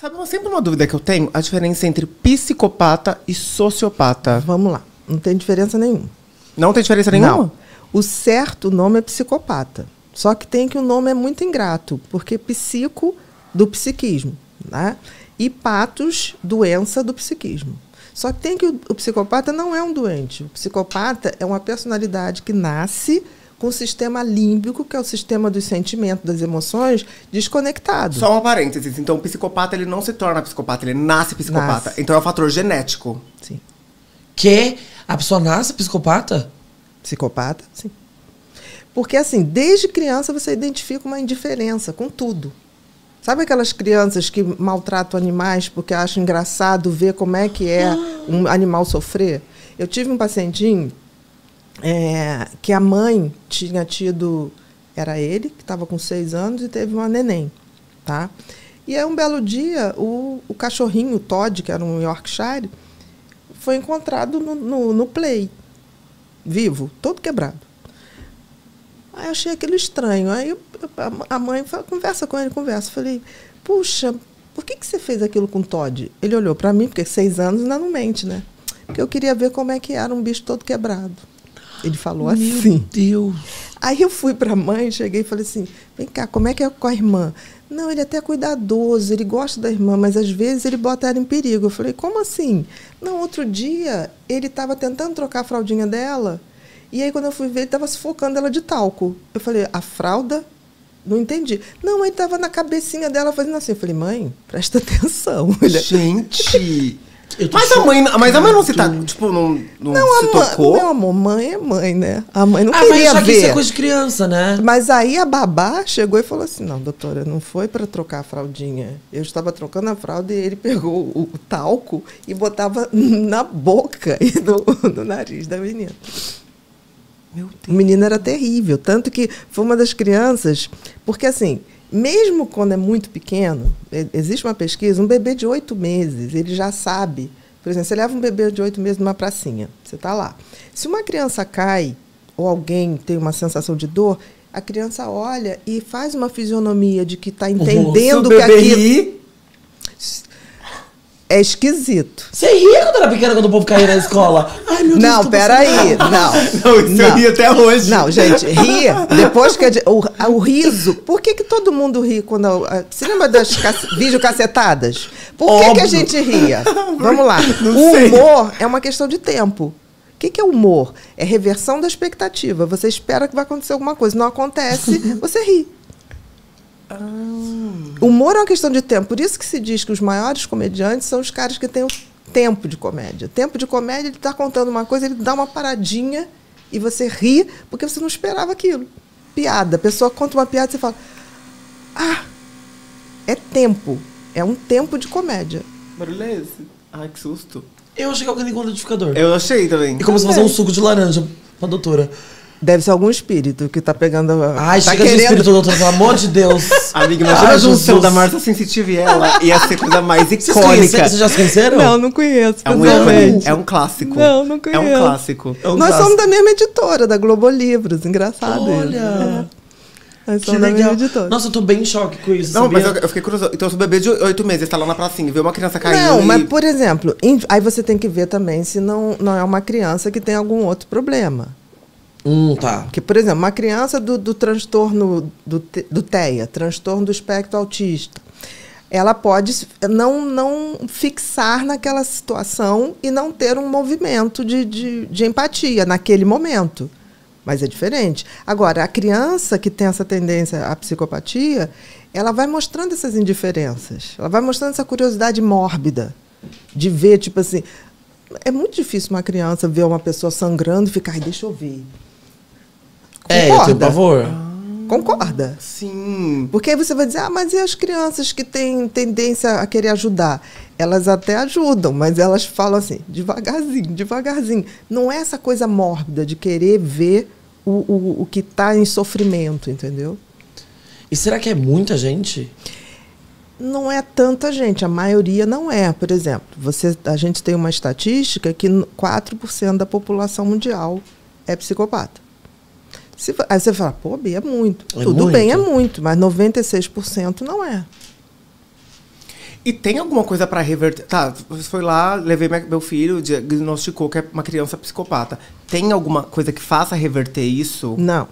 Sabe, sempre uma dúvida que eu tenho, a diferença entre psicopata e sociopata. Vamos lá, não tem diferença nenhuma. Não tem diferença nenhuma? Não. O certo nome é psicopata. Só que tem que o nome é muito ingrato, porque psico, do psiquismo, né? E patos, doença do psiquismo. Só que tem que o psicopata não é um doente. O psicopata é uma personalidade que nasce com o sistema límbico, que é o sistema dos sentimentos, das emoções, desconectado. Só uma parênteses. Então, o psicopata ele não se torna psicopata, ele nasce psicopata. Nasce. Então, é um fator genético. Sim. Que a pessoa nasce psicopata? Psicopata, sim. Porque, assim, desde criança você identifica uma indiferença com tudo. Sabe aquelas crianças que maltratam animais porque acham engraçado ver como é que é um animal sofrer? Eu tive um pacientinho que a mãe tinha tido... Era ele, que estava com 6 anos, e teve uma neném. Tá? E aí, um belo dia, o cachorrinho, o Todd, que era um Yorkshire, foi encontrado no play, vivo, todo quebrado. Aí eu achei aquilo estranho. Aí a mãe falou, conversa com ele, conversa. Falei, puxa, por que você fez aquilo com o Todd? Ele olhou para mim, porque 6 anos ainda não mente, né? Porque eu queria ver como é que era um bicho todo quebrado. Ele falou assim. Meu Deus. Aí eu fui para a mãe, cheguei e falei assim, vem cá, como é que é com a irmã? Não, ele é até cuidadoso, ele gosta da irmã, mas às vezes ele bota ela em perigo. Eu falei, como assim? Não, outro dia ele estava tentando trocar a fraldinha dela, e aí quando eu fui ver, ele estava sufocando ela de talco. Eu falei, a fralda? Não entendi. Não, ele estava na cabecinha dela fazendo assim. Eu falei, mãe, presta atenção. Gente... Mas a mãe não se tá, tipo, não se tocou? Meu amor, mãe é mãe, né? A mãe não mas queria já que ver. isso é coisa de criança, né? Mas aí a babá chegou e falou assim, não, doutora, não foi para trocar a fraldinha. Eu estava trocando a fralda e ele pegou o talco e botava na boca e no nariz da menina. Meu Deus. O menino era terrível, tanto que foi uma das crianças... Porque, assim, mesmo quando é muito pequeno, existe uma pesquisa, um bebê de 8 meses, ele já sabe... Por exemplo, você leva um bebê de 8 meses numa pracinha, você está lá. Se uma criança cai, ou alguém tem uma sensação de dor, a criança olha e faz uma fisionomia de que está entendendo que aquilo... É esquisito. Você ria quando era pequena, quando o povo caía na escola? Ai, meu Deus. Não, peraí. Não, isso eu ri até hoje. Não, gente, ria. Depois que o riso... Por que todo mundo ri quando... Você lembra das videocassetadas? Por que a gente ria? Vamos lá. O humor é uma questão de tempo. O que é humor? É reversão da expectativa. Você espera que vai acontecer alguma coisa. Não acontece, você ri. O humor é uma questão de tempo. Por isso que se diz que os maiores comediantes são os caras que têm o tempo de comédia. Tempo de comédia, ele está contando uma coisa, ele dá uma paradinha e você ri porque você não esperava aquilo. Piada. A pessoa conta uma piada e você fala, é tempo. É um tempo de comédia. Barulho é esse? Ai, que susto. Eu achei que alguém ligou no liquidificador. Eu achei também. E começou a fazer um suco de laranja pra doutora. Deve ser algum espírito que tá pegando... Ai, tá chega de espírito, doutora, pelo amor de Deus. Amiga, imagina a junção da Marcia Sensitive e ela. Ia ser a coisa mais icônica. Vocês já se conheceram? Não conheço. É um clássico. Não conheço. É um clássico. Nós somos da mesma editora, da Globo Livros. Engraçado. Olha. Nós Que somos da mesma legal. editora. Nossa, eu tô bem em choque com isso. Não, sabia? mas eu fiquei curioso. Então, se o bebê de 8 meses tá lá na pracinha e vê uma criança caindo. Não, mas, por exemplo, aí você tem que ver também se não é uma criança que tem algum outro problema. Tá. Porque, por exemplo, uma criança do transtorno do TEA, transtorno do espectro autista, ela pode não fixar naquela situação e não ter um movimento de empatia naquele momento. Mas é diferente. Agora, a criança que tem essa tendência à psicopatia, ela vai mostrando essas indiferenças. Ela vai mostrando essa curiosidade mórbida de ver, tipo assim... É muito difícil uma criança ver uma pessoa sangrando e ficar, deixa eu ver. Eu tenho pavor. Concorda? Sim. Porque aí você vai dizer, mas e as crianças que têm tendência a querer ajudar? Elas até ajudam, mas elas falam assim, devagarzinho, devagarzinho. Não é essa coisa mórbida de querer ver o que está em sofrimento, entendeu? E será que é muita gente? Não é tanta gente, a maioria não é. Por exemplo, a gente tem uma estatística que 4% da população mundial é psicopata. Aí você fala, pô, Bia, é muito. Tudo bem, é muito, mas 96% não é. E tem alguma coisa pra reverter? Tá, você foi lá, levei meu filho, diagnosticou que é uma criança psicopata. Tem alguma coisa que faça reverter isso? Não.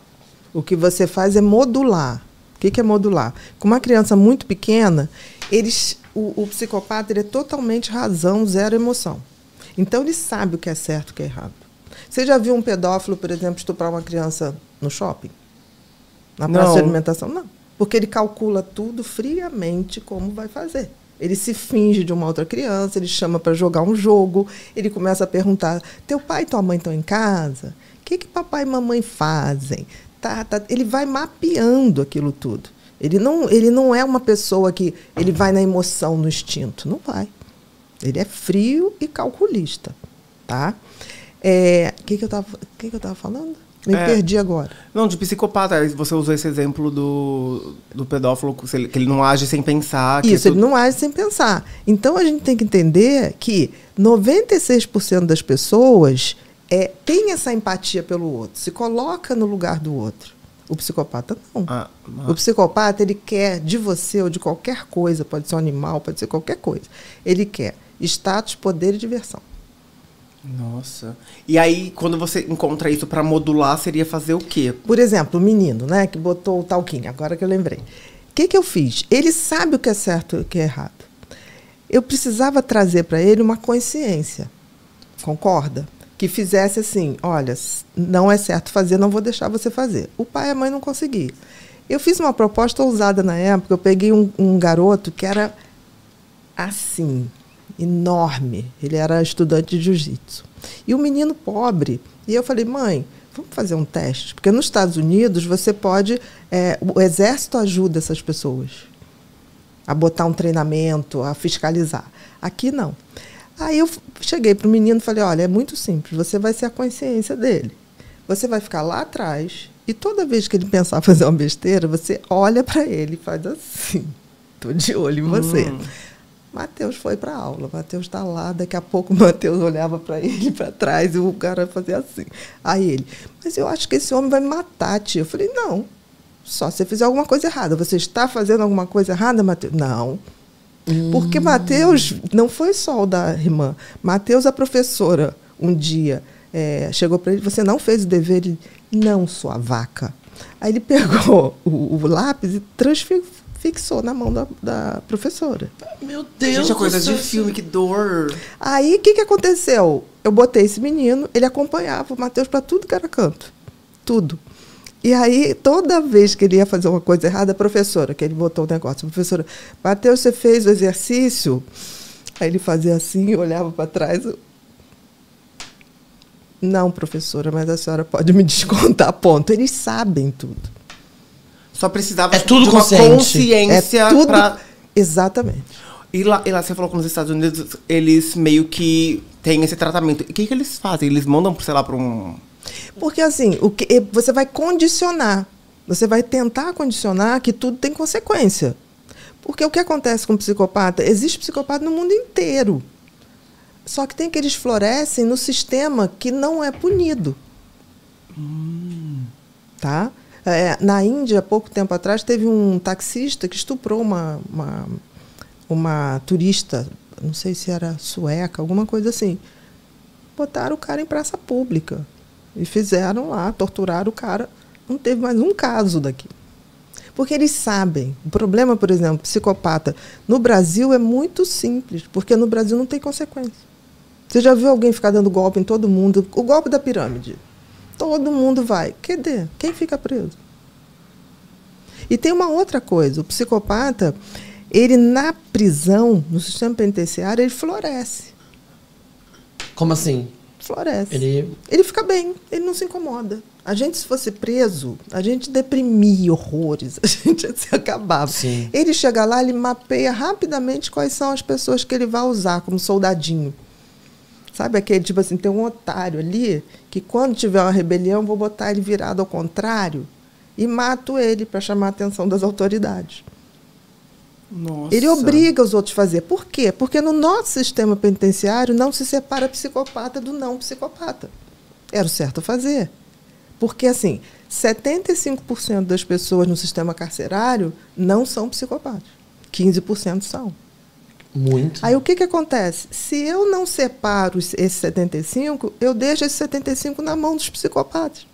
O que você faz é modular. O que é modular? Com uma criança muito pequena, o psicopata ele é totalmente razão, zero emoção. Então, ele sabe o que é certo e o que é errado. Você já viu um pedófilo, por exemplo, estuprar uma criança no shopping? Na praça de alimentação? Não. Porque ele calcula tudo friamente como vai fazer. Ele se finge de uma outra criança, ele chama para jogar um jogo, ele começa a perguntar, teu pai e tua mãe estão em casa? O que papai e mamãe fazem? Ele vai mapeando aquilo tudo. Ele não é uma pessoa que ele vai na emoção, no instinto. Não vai. Ele é frio e calculista. Tá? O que eu estava falando? Me perdi agora. Não, de psicopata. Você usou esse exemplo do pedófilo, que ele não age sem pensar. Isso, ele não age sem pensar. Então, a gente tem que entender que 96% das pessoas tem essa empatia pelo outro, se coloca no lugar do outro. O psicopata não. O psicopata, ele quer de você ou de qualquer coisa, pode ser um animal, pode ser qualquer coisa. Ele quer status, poder e diversão. Nossa. E aí, quando você encontra isso para modular, seria fazer o quê? Por exemplo, o menino, né, que botou o talquinho, agora que eu lembrei. O que eu fiz? Ele sabe o que é certo e o que é errado. Eu precisava trazer para ele uma consciência, concorda? Que fizesse assim, olha, não é certo fazer, não vou deixar você fazer. O pai e a mãe não conseguiam. Eu fiz uma proposta ousada na época, eu peguei um garoto que era assim, enorme. Ele era estudante de jiu-jitsu. E um menino pobre. E eu falei, mãe, vamos fazer um teste? Porque nos Estados Unidos você pode... o exército ajuda essas pessoas a botar um treinamento, a fiscalizar. Aqui não. Aí eu cheguei para o menino e falei, olha, é muito simples, você vai ser a consciência dele. Você vai ficar lá atrás e toda vez que ele pensar fazer uma besteira, você olha para ele e faz assim. Estou de olho em você. Matheus foi para a aula. Matheus está lá. Daqui a pouco o Matheus olhava para ele, para trás, e o cara fazia assim. Aí ele, mas eu acho que esse homem vai me matar, tia. Eu falei, não. Só se você fizer alguma coisa errada. Você está fazendo alguma coisa errada, Matheus? Não. Porque Matheus não foi só o da irmã. Matheus, a professora, um dia, chegou para ele, você não fez o dever? Ele, não, sua vaca. Aí ele pegou o lápis e fixou na mão da professora. Meu Deus! Gente, é coisa de filme, que dor. Aí, o que aconteceu? Eu botei esse menino, ele acompanhava o Matheus para tudo que era canto. Tudo. E aí, toda vez que ele ia fazer uma coisa errada, a professora, que ele botou o negócio, a professora, Matheus, você fez o exercício? Aí ele fazia assim, olhava para trás. Não, professora, mas a senhora pode me descontar, ponto. Eles sabem tudo. Só precisava tudo de uma consciência. Tudo. Exatamente. E lá você falou que nos Estados Unidos eles meio que têm esse tratamento. E o que eles fazem? Eles mandam, sei lá, para um... Porque, assim, você vai condicionar. Você vai tentar condicionar que tudo tem consequência. Porque o que acontece com o psicopata? Existe psicopata no mundo inteiro. Só que tem que eles florescem no sistema que não é punido. Tá? Na Índia, há pouco tempo atrás, teve um taxista que estuprou uma turista, não sei se era sueca, alguma coisa assim. Botaram o cara em praça pública. E fizeram lá, torturaram o cara. Não teve mais um caso daqui. Porque eles sabem. O problema, por exemplo, psicopata, no Brasil é muito simples, porque no Brasil não tem consequência. Você já viu alguém ficar dando golpe em todo mundo? O golpe da pirâmide. Todo mundo vai. Cadê? Quem fica preso? E tem uma outra coisa. O psicopata, ele na prisão, no sistema penitenciário, ele floresce. Como assim? Floresce. Ele fica bem, ele não se incomoda. A gente, se fosse preso, a gente deprimia horrores, a gente ia se acabava. Sim. Ele chega lá, ele mapeia rapidamente quais são as pessoas que ele vai usar como soldadinho. Sabe aquele, tipo assim, tem um otário ali, que quando tiver uma rebelião, vou botar ele virado ao contrário e mato ele para chamar a atenção das autoridades. Nossa. Ele obriga os outros a fazer. Por quê? Porque no nosso sistema penitenciário não se separa psicopata do não psicopata. Era o certo a fazer. Porque, assim, 75% das pessoas no sistema carcerário não são psicopatas. 15% são. Muito. Aí o que acontece? Se eu não separo esses 75, eu deixo esses 75 na mão dos psicopatas.